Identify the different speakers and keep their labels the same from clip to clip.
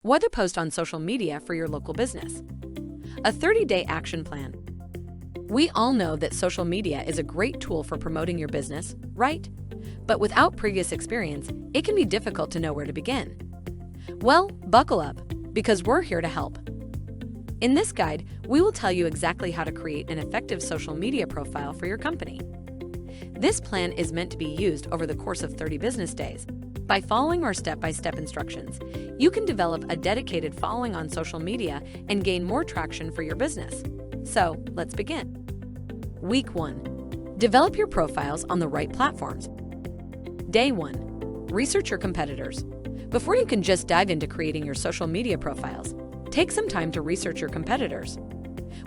Speaker 1: What to post on social media for your local business. A 30-day action plan. We all know that social media is a great tool for promoting your business, right? But without previous experience, it can be difficult to know where to begin. Well, buckle up, because we're here to help. In this guide, we will tell you exactly how to create an effective social media profile for your company. This plan is meant to be used over the course of 30 business days. By following our step-by-step instructions, you can develop a dedicated following on social media and gain more traction for your business. So, let's begin. Week 1. Develop your profiles on the right platforms. Day 1. Research your competitors. Before you can just dive into creating your social media profiles, take some time to research your competitors.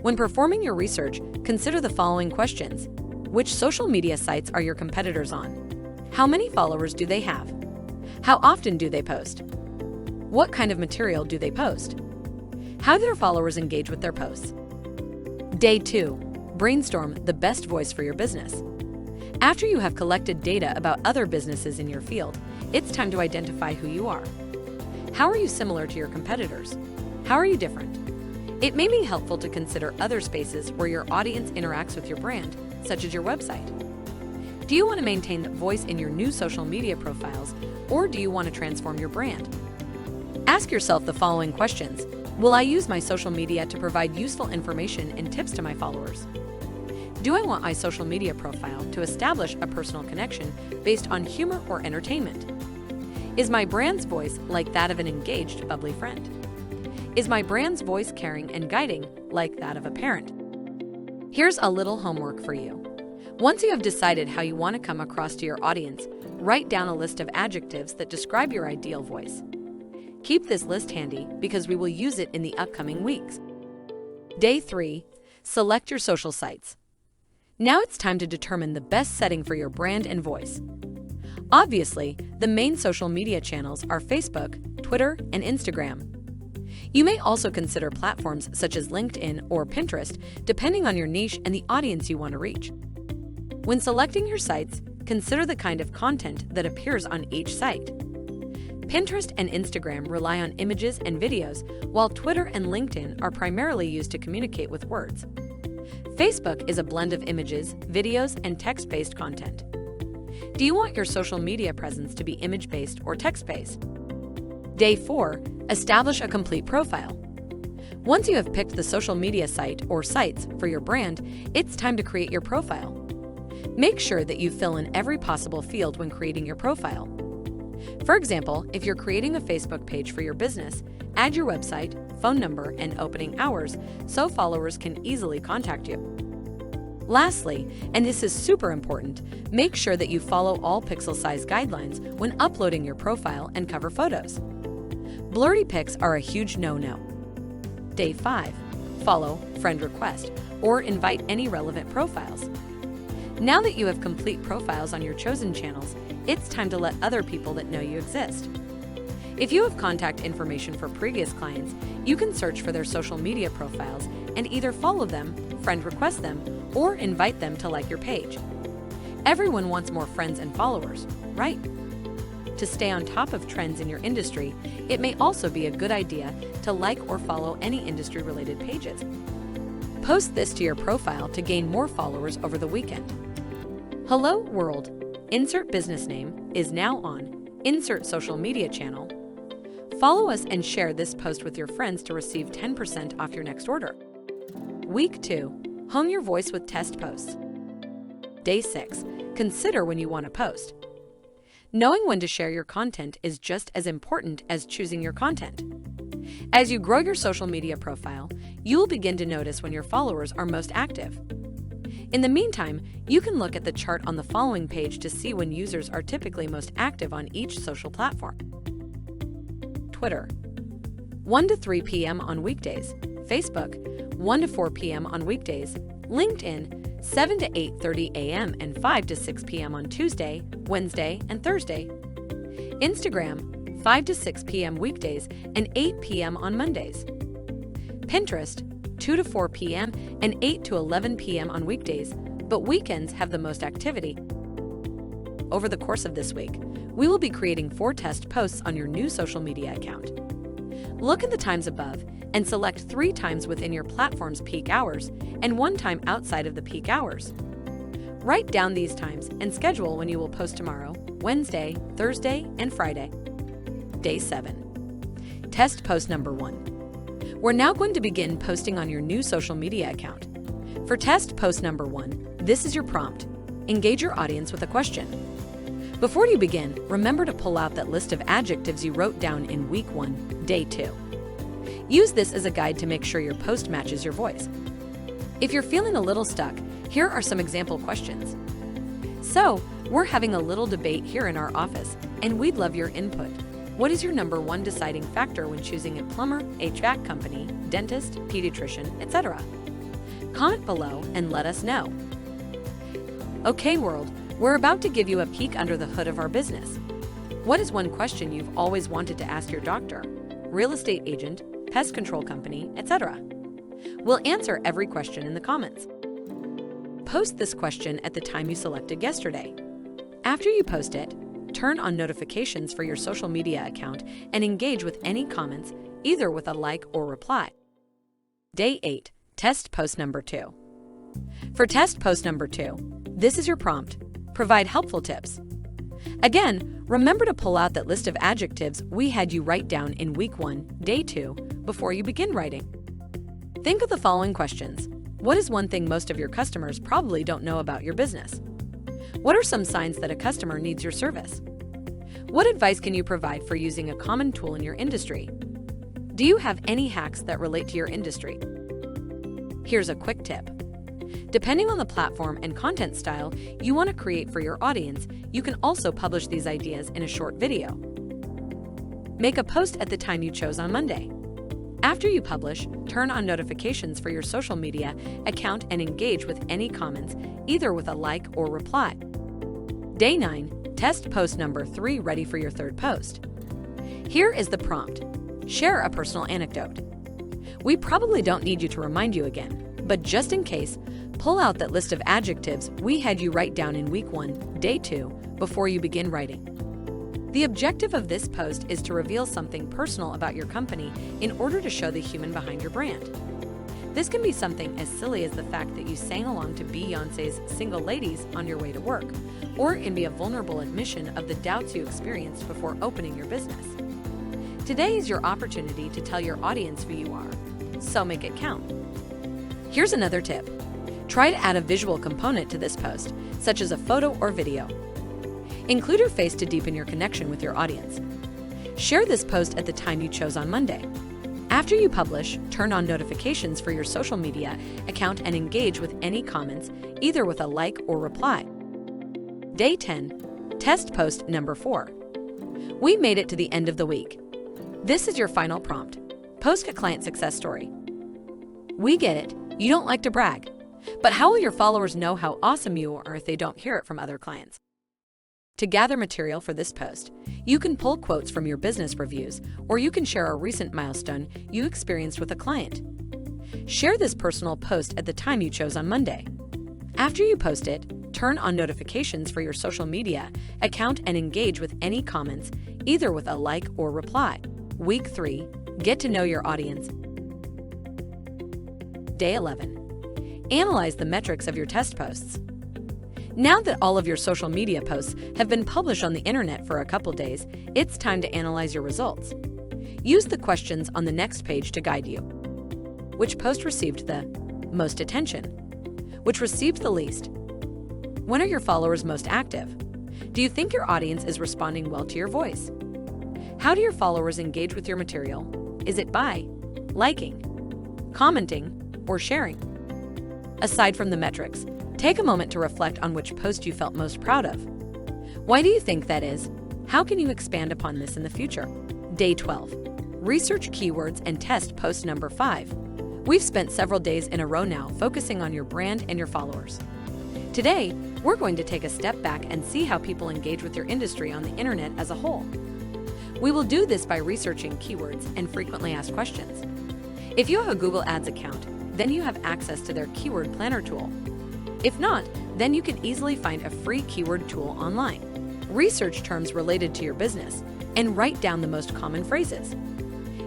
Speaker 1: When performing your research, consider the following questions. Which social media sites are your competitors on? How many followers do they have? How often do they post? What kind of material do they post? How do their followers engage with their posts? Day 2. Brainstorm the best voice for your business. After you have collected data about other businesses in your field, it's time to identify who you are. How are you similar to your competitors? How are you different? It may be helpful to consider other spaces where your audience interacts with your brand, such as your website. Do you want to maintain that voice in your new social media profiles, or do you want to transform your brand? Ask yourself the following questions. Will I use my social media to provide useful information and tips to my followers? Do I want my social media profile to establish a personal connection based on humor or entertainment? Is my brand's voice like that of an engaged, bubbly friend? Is my brand's voice caring and guiding like that of a parent? Here's a little homework for you. Once you have decided how you want to come across to your audience, write down a list of adjectives that describe your ideal voice. Keep this list handy because we will use it in the upcoming weeks. Day 3. Select your social sites. Now it's time to determine the best setting for your brand and voice. Obviously, the main social media channels are Facebook, Twitter, and Instagram. You may also consider platforms such as LinkedIn or Pinterest, depending on your niche and the audience you want to reach. When selecting your sites, consider the kind of content that appears on each site. Pinterest and Instagram rely on images and videos, while Twitter and LinkedIn are primarily used to communicate with words. Facebook is a blend of images, videos, and text-based content. Do you want your social media presence to be image-based or text-based? Day 4. Establish a complete profile. Once you have picked the social media site or sites for your brand, it's time to create your profile. Make sure that you fill in every possible field when creating your profile. For example, if you're creating a Facebook page for your business, add your website, phone number, and opening hours so followers can easily contact you. Lastly, and this is super important, make sure that you follow all pixel size guidelines when uploading your profile and cover photos. Blurry pics are a huge no-no. Day 5. Follow, friend request, or invite any relevant profiles. Now that you have complete profiles on your chosen channels, it's time to let other people that know you exist. If you have contact information for previous clients, you can search for their social media profiles and either follow them, friend request them, or invite them to like your page. Everyone wants more friends and followers, right? To stay on top of trends in your industry, it may also be a good idea to like or follow any industry-related pages. Post this to your profile to gain more followers over the weekend. Hello world, insert business name is now on, insert social media channel. Follow us and share this post with your friends to receive 10% off your next order. Week 2, hone your voice with test posts. Day 6, consider when you want to post. Knowing when to share your content is just as important as choosing your content. As you grow your social media profile, you'll begin to notice when your followers are most active. In the meantime, you can look at the chart on the following page to see when users are typically most active on each social platform. Twitter, 1 to 3 p.m. on weekdays. Facebook, 1 to 4 p.m. on weekdays. LinkedIn, 7 to 8:30 a.m. and 5 to 6 p.m. on Tuesday, Wednesday, and Thursday. Instagram, 5 to 6 p.m. weekdays and 8 p.m. on Mondays. Pinterest, 2 to 4 p.m. and 8 to 11 p.m. on weekdays, but weekends have the most activity. Over the course of this week, we will be creating 4 test posts on your new social media account. Look at the times above and select 3 times within your platform's peak hours and 1 time outside of the peak hours. Write down these times and schedule when you will post tomorrow, Wednesday, Thursday, and Friday. Day 7. Test post number 1. We're now going to begin posting on your new social media account. For test post number 1, this is your prompt. Engage your audience with a question. Before you begin, remember to pull out that list of adjectives you wrote down in week 1, day 2. Use this as a guide to make sure your post matches your voice. If you're feeling a little stuck, here are some example questions. So, we're having a little debate here in our office, and we'd love your input. What is your number 1 deciding factor when choosing a plumber, HVAC company, dentist, pediatrician, etc.? Comment below and let us know. Okay, world, we're about to give you a peek under the hood of our business. What is one question you've always wanted to ask your doctor, real estate agent, pest control company, etc.? We'll answer every question in the comments. Post this question at the time you selected yesterday. After you post it, turn on notifications for your social media account and engage with any comments, either with a like or reply. Day 8. Test post number 2. For test post number 2, this is your prompt. Provide helpful tips. Again, remember to pull out that list of adjectives we had you write down in week 1, day 2, before you begin writing. Think of the following questions. What is one thing most of your customers probably don't know about your business? What are some signs that a customer needs your service? What advice can you provide for using a common tool in your industry? Do you have any hacks that relate to your industry? Here's a quick tip. Depending on the platform and content style you want to create for your audience, you can also publish these ideas in a short video. Make a post at the time you chose on Monday. After you publish, turn on notifications for your social media account and engage with any comments, either with a like or reply. Day 9. Test post number 3 ready for your third post. Here is the prompt. Share a personal anecdote. We probably don't need you to remind you again, but just in case, pull out that list of adjectives we had you write down in week 1, day 2, before you begin writing. The objective of this post is to reveal something personal about your company in order to show the human behind your brand. This can be something as silly as the fact that you sang along to Beyoncé's Single Ladies on your way to work, or it can be a vulnerable admission of the doubts you experienced before opening your business. Today is your opportunity to tell your audience who you are, so make it count. Here's another tip. Try to add a visual component to this post, such as a photo or video. Include your face to deepen your connection with your audience. Share this post at the time you chose on Monday. After you publish, turn on notifications for your social media account and engage with any comments, either with a like or reply. Day 10. Test post number 4. We made it to the end of the week. This is your final prompt. Post a client success story. We get it, you don't like to brag. But how will your followers know how awesome you are if they don't hear it from other clients? To gather material for this post, you can pull quotes from your business reviews, or you can share a recent milestone you experienced with a client. Share this personal post at the time you chose on Monday. After you post it, turn on notifications for your social media account and engage with any comments, either with a like or reply. Week 3. Get to know your audience. Day 11. Analyze the metrics of your test posts. Now that all of your social media posts have been published on the internet for a couple days, it's time to analyze your results. Use the questions on the next page to guide you. Which post received the most attention? Which received the least? When are your followers most active? Do you think your audience is responding well to your voice? How do your followers engage with your material? Is it by liking, commenting, or sharing? Aside from the metrics, take a moment to reflect on which post you felt most proud of. Why do you think that is? How can you expand upon this in the future? Day 12. Research keywords and test post number 5. We've spent several days in a row now focusing on your brand and your followers. Today, we're going to take a step back and see how people engage with your industry on the internet as a whole. We will do this by researching keywords and frequently asked questions. If you have a Google Ads account, then you have access to their keyword planner tool. If not, then you can easily find a free keyword tool online. Research terms related to your business and write down the most common phrases.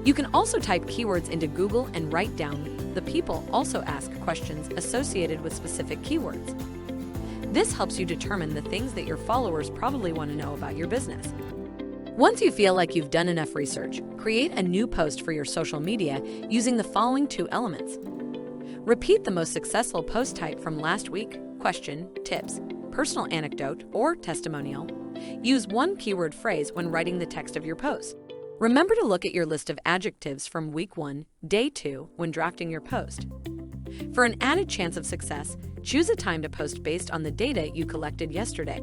Speaker 1: You can also type keywords into Google and write down the people also ask questions associated with specific keywords. This helps you determine the things that your followers probably want to know about your business. Once you feel like you've done enough research, create a new post for your social media using the following 2 elements. Repeat the most successful post type from last week: question, tips, personal anecdote, or testimonial. Use one keyword phrase when writing the text of your post. Remember to look at your list of adjectives from week 1, day 2 when drafting your post. For an added chance of success, choose a time to post based on the data you collected yesterday.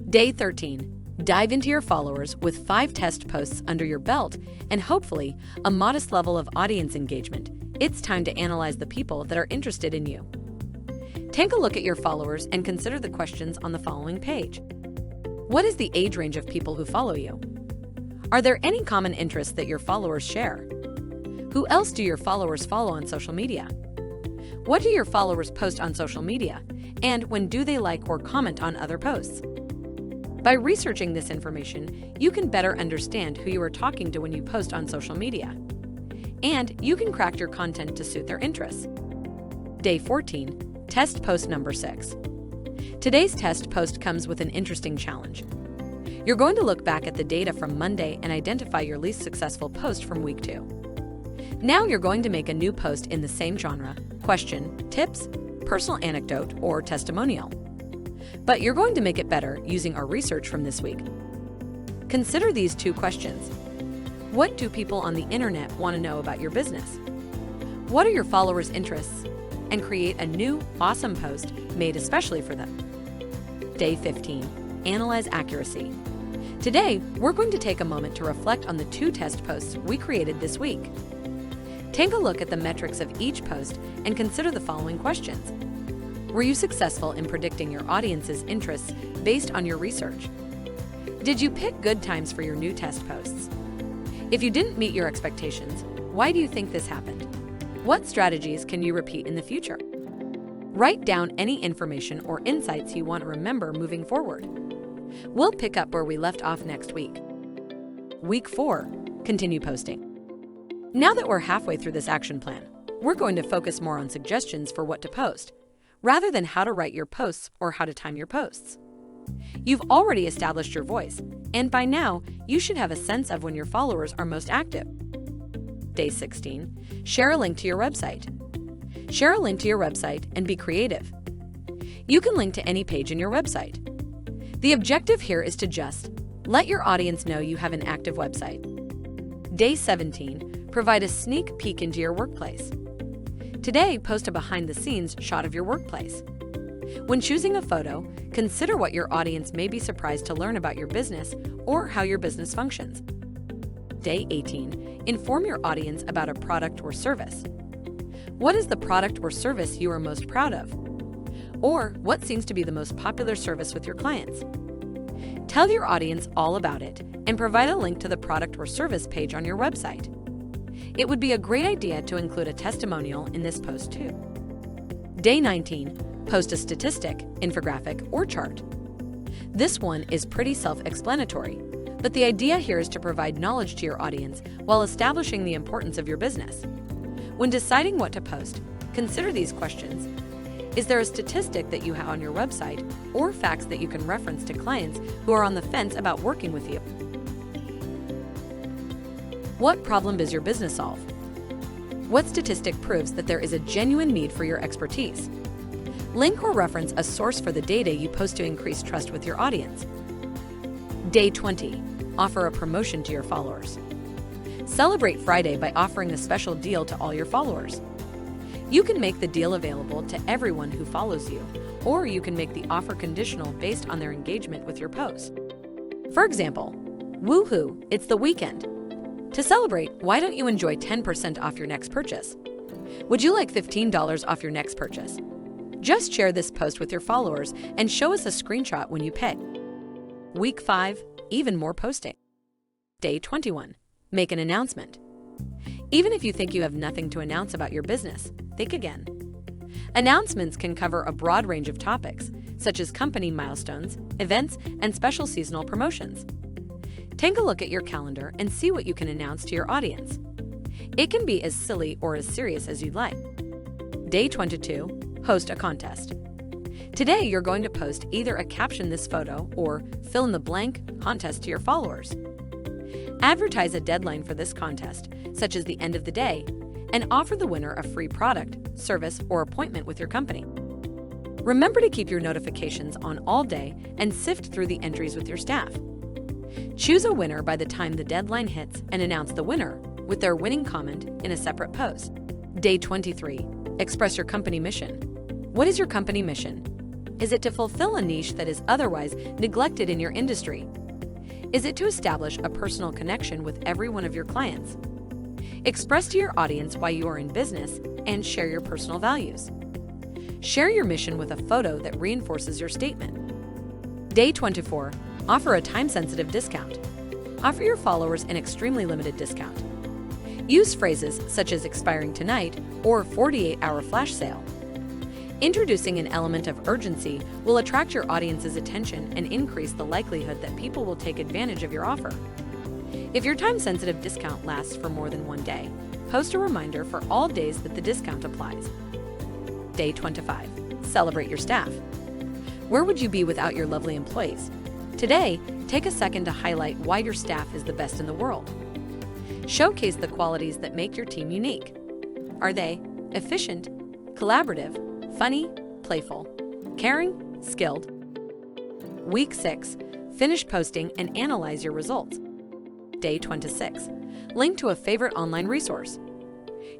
Speaker 1: Day 13. Dive into your followers with 5 test posts under your belt and hopefully a modest level of audience engagement. It's time to analyze the people that are interested in you. Take a look at your followers and consider the questions on the following page. What is the age range of people who follow you? Are there any common interests that your followers share? Who else do your followers follow on social media? What do your followers post on social media? And when do they like or comment on other posts? By researching this information, you can better understand who you are talking to when you post on social media. And you can craft your content to suit their interests. Day 14. Test post number 6. Today's test post comes with an interesting challenge. You're going to look back at the data from Monday and identify your least successful post from week 2. Now you're going to make a new post in the same genre: question, tips, personal anecdote, or testimonial. But you're going to make it better using our research from this week. Consider these 2 questions. What do people on the internet want to know about your business? What are your followers' interests? And create a new, awesome post made especially for them. Day 15. Analyze accuracy. Today, we're going to take a moment to reflect on the 2 test posts we created this week. Take a look at the metrics of each post and consider the following questions. Were you successful in predicting your audience's interests based on your research? Did you pick good times for your new test posts? If you didn't meet your expectations, why do you think this happened? What strategies can you repeat in the future? Write down any information or insights you want to remember moving forward. We'll pick up where we left off next week. Week 4. Continue posting. Now that we're halfway through this action plan, we're going to focus more on suggestions for what to post, rather than how to write your posts or how to time your posts. You've already established your voice, and by now, you should have a sense of when your followers are most active. Day 16. Share a link to your website. Share a link to your website and be creative. You can link to any page in your website. The objective here is to just let your audience know you have an active website. Day 17. Provide a sneak peek into your workplace. Today, post a behind-the-scenes shot of your workplace. When choosing a photo, consider what your audience may be surprised to learn about your business or how your business functions. Day 18. Inform your audience about a product or service. What is the product or service you are most proud of? Or what seems to be the most popular service with your clients? Tell your audience all about it and provide a link to the product or service page on your website. It would be a great idea to include a testimonial in this post too. Day 19. Post a statistic, infographic, or chart. This one is pretty self-explanatory, but the idea here is to provide knowledge to your audience while establishing the importance of your business. When deciding what to post, consider these questions. Is there a statistic that you have on your website or facts that you can reference to clients who are on the fence about working with you? What problem does your business solve? What statistic proves that there is a genuine need for your expertise? Link or reference a source for the data you post to increase trust with your audience. Day 20. Offer a promotion to your followers. Celebrate Friday by offering a special deal to all your followers. You can make the deal available to everyone who follows you, or you can make the offer conditional based on their engagement with your post. For example, woohoo, it's the weekend. To celebrate, why don't you enjoy 10% off your next purchase? Would you like $15 off your next purchase? Just share this post with your followers and show us a screenshot when you pay. Week 5, even more posting. Day 21, make an announcement. Even if you think you have nothing to announce about your business, think again. Announcements can cover a broad range of topics, such as company milestones, events, and special seasonal promotions. Take a look at your calendar and see what you can announce to your audience. It can be as silly or as serious as you'd like. Day 22, host a contest. Today, you're going to post either a caption this photo or fill in the blank contest to your followers. Advertise a deadline for this contest, such as the end of the day, and offer the winner a free product, service, or appointment with your company. Remember to keep your notifications on all day and sift through the entries with your staff. Choose a winner by the time the deadline hits and announce the winner with their winning comment in a separate post. Day 23, express your company mission. What is your company mission? Is it to fulfill a niche that is otherwise neglected in your industry? Is it to establish a personal connection with every one of your clients? Express to your audience why you are in business and share your personal values. Share your mission with a photo that reinforces your statement. Day 24, offer a time-sensitive discount. Offer your followers an extremely limited discount. Use phrases such as expiring tonight or 48-hour flash sale. Introducing an element of urgency will attract your audience's attention and increase the likelihood that people will take advantage of your offer. If your time-sensitive discount lasts for more than one day, post a reminder for all days that the discount applies. Day 25, celebrate your staff. Where would you be without your lovely employees? Today, take a second to highlight why your staff is the best in the world. Showcase the qualities that make your team unique. Are they efficient, collaborative, funny, playful, caring, skilled? Week 6, finish posting and analyze your results. Day 26, link to a favorite online resource.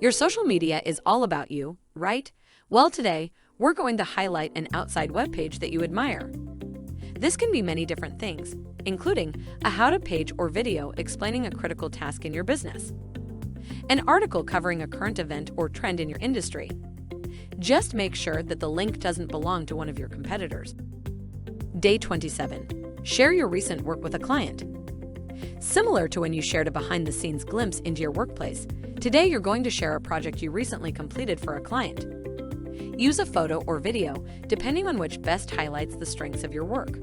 Speaker 1: Your social media is all about you, right? Well, today, we're going to highlight an outside webpage that you admire. This can be many different things, including a how-to page or video explaining a critical task in your business, an article covering a current event or trend in your industry. Just make sure that the link doesn't belong to one of your competitors. Day 27, share your recent work with a client. Similar to when you shared a behind-the-scenes glimpse into your workplace, today you're going to share a project you recently completed for a client. Use a photo or video, depending on which best highlights the strengths of your work.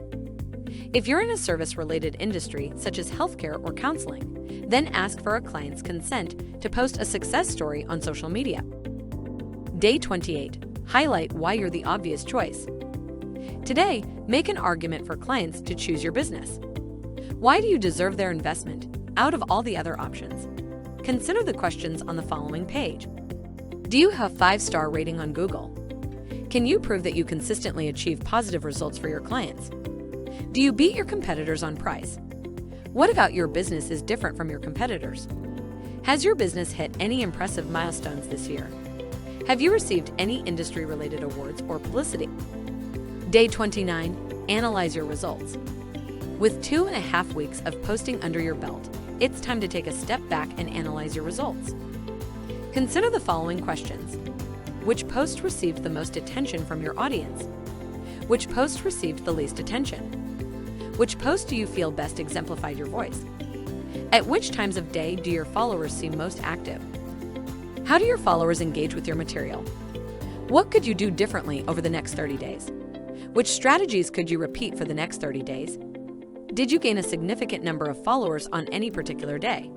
Speaker 1: If you're in a service-related industry, such as healthcare or counseling, then ask for a client's consent to post a success story on social media. Day 28, highlight why you're the obvious choice. Today, make an argument for clients to choose your business. Why do you deserve their investment out of all the other options? Consider the questions on the following page. Do you have a 5-star rating on Google? Can you prove that you consistently achieve positive results for your clients? Do you beat your competitors on price? What about your business is different from your competitors? Has your business hit any impressive milestones this year? Have you received any industry-related awards or publicity? Day 29, analyze your results. With 2.5 weeks of posting under your belt, it's time to take a step back and analyze your results. Consider the following questions. Which post received the most attention from your audience? Which post received the least attention? Which post do you feel best exemplified your voice? At which times of day do your followers seem most active? How do your followers engage with your material? What could you do differently over the next 30 days? Which strategies could you repeat for the next 30 days? Did you gain a significant number of followers on any particular day?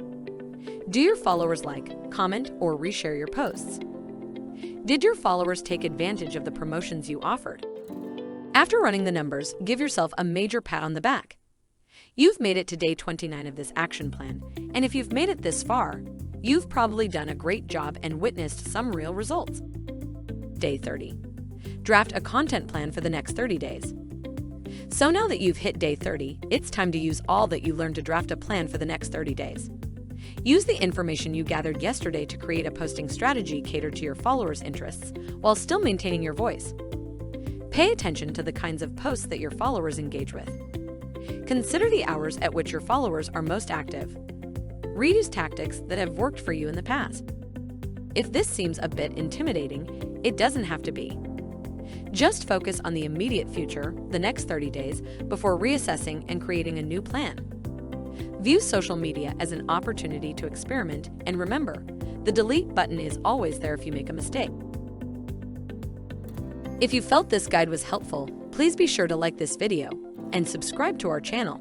Speaker 1: Do your followers like, comment, or reshare your posts? Did your followers take advantage of the promotions you offered? After running the numbers, give yourself a major pat on the back. You've made it to day 29 of this action plan, and if you've made it this far, you've probably done a great job and witnessed some real results. Day 30. Draft a content plan for the next 30 days. So now that you've hit day 30, it's time to use all that you learned to draft a plan for the next 30 days. Use the information you gathered yesterday to create a posting strategy catered to your followers' interests while still maintaining your voice. Pay attention to the kinds of posts that your followers engage with. Consider the hours at which your followers are most active. Reuse tactics that have worked for you in the past. If this seems a bit intimidating, it doesn't have to be. Just focus on the immediate future, the next 30 days, before reassessing and creating a new plan. View social media as an opportunity to experiment, and remember, the delete button is always there if you make a mistake. If you felt this guide was helpful, please be sure to like this video and subscribe to our channel.